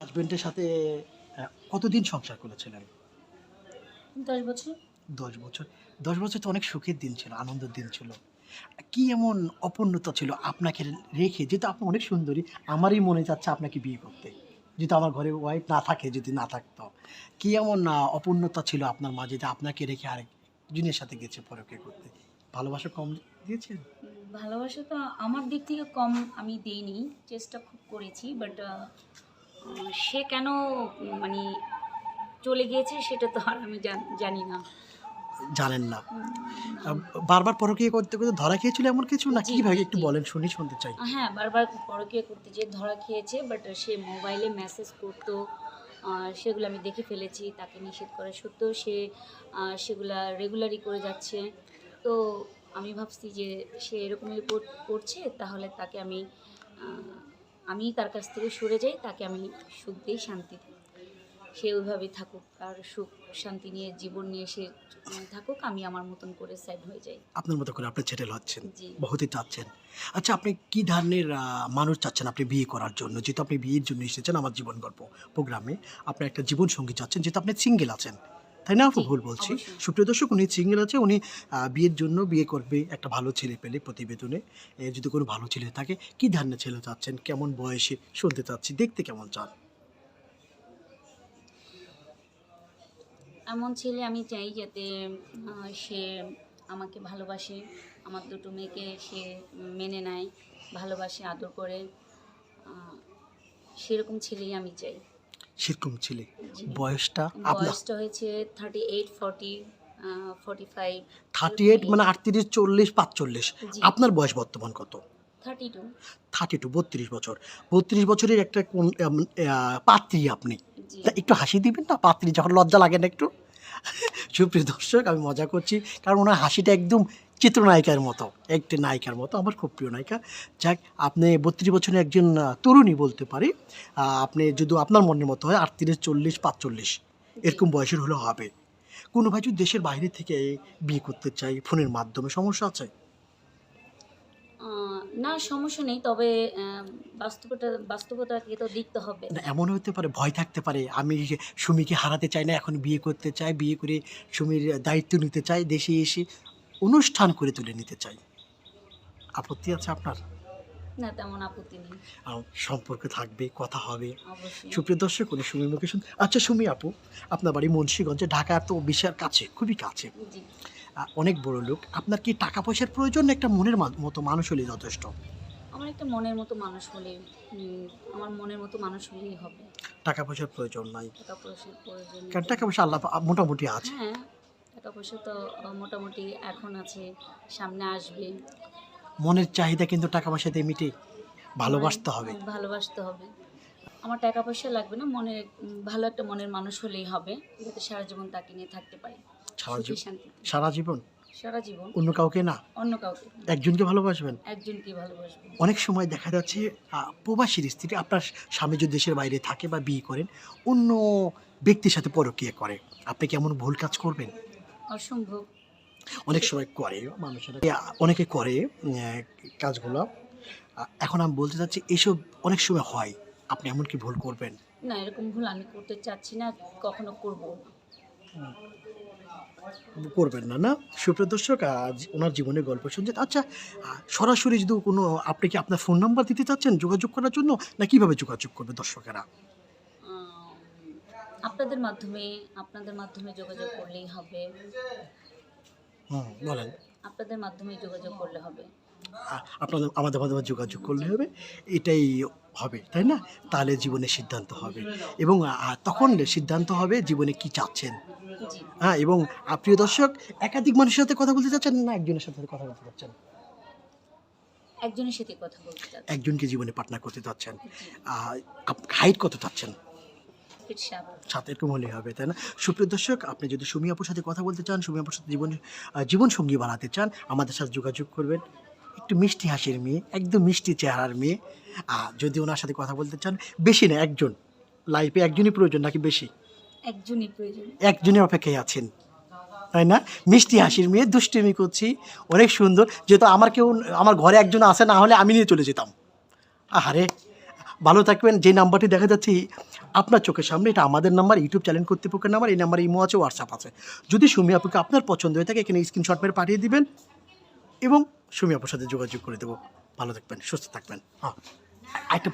হাজবেন্ডের সাথে কতদিন সংসার করেছিলেন? 10 বছর। ১০ বছর। ১০ বছর তো অনেক সুখের দিন ছিল, আনন্দের দিন ছিল। কি এমন অপূর্ণতা ছিল আপনাকে রেখে, যেহেতু আপনি অনেক সুন্দরী, আমারই মনে চাচ্ছে আপনাকে বিয়ে করতে। যদি আমার ঘরে ওয়াইফ না থাকে, যদি না থাকতো। কি এমন অপূর্ণতা ছিল আপনার মাঝে যে আপনাকে রেখে আরেকজনের সাথে গেছে পরকীয়া করতে? ভালোবাসা কম দিয়েছেন? ভালোবাসা তো আমার দিক থেকে কম আমি দেইনি। চেষ্টা খুব করেছি। বাট সে কেন মানে চলে গিয়েছে সেটা তো আর আমি জানি না। জানেন না। উম, আ বারবার পরকীয়া করতে, করতে ধরা খেয়েছিল এমন কিছু, না জি, কিভাবে একটু জি। বলেন, শুনতে চাই। হ্যাঁ, বারবার পরকীয়া করতে যেয়ে ধরা খেয়েছে। বাট সে মোবাইলে মেসেজ করতো। সেগুলো আমি দেখে ফেলেছি। তাকে নিষেধ করা সত্ত্বেও সে সেগুলা রেগুলারই করে যাচ্ছে। তো আমি ভাবছি যে সে এরকমই করছে, তাহলে তাকে আমি তার কাছ থেকে সরে যাই, তাকে আমি সুখ দেই, শান্তি দিই। সে ওইভাবেই থাকুক, আর সুখ শান্তি নিয়ে জীবন নিয়ে সে থাকুক, আমি আমার মতন করে সাইড হয়ে যাই। আপনার মতো করে আপনি সেটেল হচ্ছেন, জি। বহুতই চাচ্ছেন। আচ্ছা, আপনি কি ধরনের মানুষ চাচ্ছেন আপনি বিয়ে করার জন্য? যেহেতু আপনি বিয়ের জন্য এসেছেন আমার জীবন গল্প প্রোগ্রামে, আপনি একটা জীবন সঙ্গী চাচ্ছেন, যেহেতু আপনি সিঙ্গেল আছেন, তাই না আপু? জি, ভুল বলছি? অবশ্যই। সুপ্রিয় দর্শক, উনি সিঙ্গেল আছে, উনি বিয়ের জন্য বিয়ে করবে একটা ভালো ছেলে পেলে প্রতিবেদনে। যদি কোনো ভালো ছেলে থাকে, কি ধরনের ছেলে চাচ্ছেন, কেমন বয়সে শুনতে চাচ্ছি, দেখতে কেমন চান? এমন ছেলে আমি চাই যাতে সে আমাকে ভালোবাসে, আমার দুটো মেয়েকে সে মেনে নেয়, ভালোবাসে, আদর করে। আহ, সেরকম ছেলেই আমি চাই। সেরকম ছেলে। জি। বয়সটা আপনার? বয়সটা হয়েছে 38, 40, 45, থার্টি এরকম এইট মানে এজ। 38, 40, 45। জি। আপনার বয়স বর্তমান কত? 32। 32, 32 বছর। 32 বছরের একটা কোন পাত্রী আপনি। জি। তা একটু হাসি দিবেন না? পাত্রী যখন লজ্জা লাগে না একটু? সুপ্রিয় দর্শক, আমি মজা করছি। কারণ ওনার হাসিটা একদম চিত্রনায়িকার মতো, একটি নায়িকার মতো। আমার খুব প্রিয় নায়িকা। যাক, আপনি 32 বছরের একজন তরুণী বলতে পারি। আপনি যদি আপনার মনের মতো হয় 38, 40, 45 জি। এরকম বয়সের হলে হবে। কোনো ভাই যদি দেশের বাইরে থেকে বিয়ে করতে চায় ফোনের মাধ্যমে, সমস্যা আছে? না, সমস্যা নেই। তবে বাস্তবতাকে তো দেখতে হবে। না, এমনও হতে পারে, ভয় থাকতে পারে, আমি যে সুমিকে হারাতে চাই না, এখন বিয়ে করতে চাই, বিয়ে করে সুমির দায়িত্ব নিতে চাই, দেশে এসে অনুষ্ঠান করে তুলে নিতে চাই। আপত্তি আছে আপনার? না, তেমন আপত্তি নেই। সম্পর্ক থাকবে, কথা হবে। অবশ্যই। সুপ্রিয় দর্শক, উনি সুমির মুখে শুন। আচ্ছা সুমি আপু, আপনার বাড়ি মুন্সিগঞ্জে, ঢাকা তো বিশাল কাছে, খুবই কাছে। জি। অনেক বড় লোক। আপনার কি টাকা পয়সার প্রয়োজন, না একটা মনের মতো মানুষ হলে যথেষ্ট? আমার একটা মনের মতো মানুষ হলে, আমার মনের মতো মানুষ হলেই হবে। টাকা পয়সার প্রয়োজন নাই? টাকা পয়সার প্রয়োজন কারণ নেই। টাকা পয়সা আল্লাহ মোটামুটি আছে। হ্যাঁ, টাকা পয়সা তো মোটামুটি এখন আছে, সামনে আসবে। মনের চাহিদা কিন্তু টাকা পয়সা দিয়ে মিটে? ভালোবাসতে হবে। ভালোবাসতে হবে। আমার টাকা পয়সা লাগবে না, ভালো একটা মনের মানুষ হলেই হবে, যাতে সারা জীবন তাকে নিয়ে থাকতে পারি, সারা সুখী জীবন? শান্তিতে। সারা জীবন? সারা জীবন। অন্য কাউকে না? অন্য কাউকে না, একজনকে ভালোবাসবেন? একজনকে ভালোবাসবো। অনেক সময় দেখা যাচ্ছে প্রবাসীর স্ত্রী, আপনার স্বামী যদি দেশের বাইরে থাকে বা বিয়ে করেন, অন্য ব্যক্তির সাথে পরকীয়া করে। আপনি কি এমন ভুল কাজ করবেন? অসম্ভব। অনেক সময় করে মানুষেরা, অনেকে করে কাজগুলো। এখন আমি বলতে চাচ্ছি এসব অনেক সময় হয়। আপনি এমন কি ভুল করবেন? না, এরকম ভুল আমি করতে চাচ্ছি না, কখনো করবো না। করবেন না, না? সুপ্রিয় দর্শক, আজ ওনার জীবনের গল্প শুনছেন। আচ্ছা, সরাসরি যদি কোনো, আপনি কি আপনার ফোন নাম্বার দিতে চাচ্ছেন যোগাযোগ করার জন্য, না কিভাবে যোগাযোগ করবে দর্শকেরা? আম, আপনাদের মাধ্যমে যোগাযোগ করলেই হবে। হুম, বলেন। আপনাদের মাধ্যমে যোগাযোগ করলে হবে। আপনাদের আমাদের মাধ্যমে যোগাযোগ করলে হবে, এটাই হবে, তাই না? তাহলে জীবনের সিদ্ধান্ত হবে, এবং তখন সিদ্ধান্ত হবে জীবনে কি চাচ্ছেন। জি। এবং প্রিয় দর্শক, একাধিক মানুষের সাথে কথা বলতে চাচ্ছেন, না একজনের সাথে কথা বলতে চাচ্ছেন? একজনের সাথে কথা বলতে চাচ্ছি। একজনকে জীবনে পার্টনার করতে চাচ্ছেন। জি। হাইট কত চাচ্ছেন? ফিট সাপ। সাথে এরকম হলেই হবে, তাই না? সুপ্রিয় দর্শক, আপনি যদি সুমি আপুর সাথে কথা বলতে চান, সুমি আপুর সাথে জীবন সঙ্গী বানাতে চান, আমাদের সাথে যোগাযোগ করবেন। একটু মিষ্টি হাসির মেয়ে, একদম মিষ্টি চেহারার মেয়ে। যদি ওনার সাথে কথা বলতে চান, বেশি না, একজন। লাইফে একজনই প্রয়োজন নাকি বেশি? একজনই প্রয়োজন। একজনের অপেক্ষায় আছেন, তাই না? মিষ্টি হাসির মেয়ে, দুষ্টুমি করছি, অনেক সুন্দর। যেহেতু আমার ঘরে একজন আসে, না হলে আমি নিয়ে চলে যেতাম। আহারে, ভালো থাকবেন। যে নাম্বারটি দেখা যাচ্ছে আপনার চোখের সামনে, এটা আমাদের নাম্বার, ইউটিউব চ্যানেল কর্তৃপক্ষের নাম্বার। এই নাম্বারে ইমো আছে, হোয়াটসঅ্যাপ আছে। যদি সুমি আপুকে আপনার পছন্দ হয়ে থাকে এখানে স্ক্রিনশট মেরে পাঠিয়ে দিবেন এবং সুমি আপুর সাথে যোগাযোগ করে দেবো। ভালো থাকবেন, সুস্থ থাকবেন। হ্যাঁ, একটা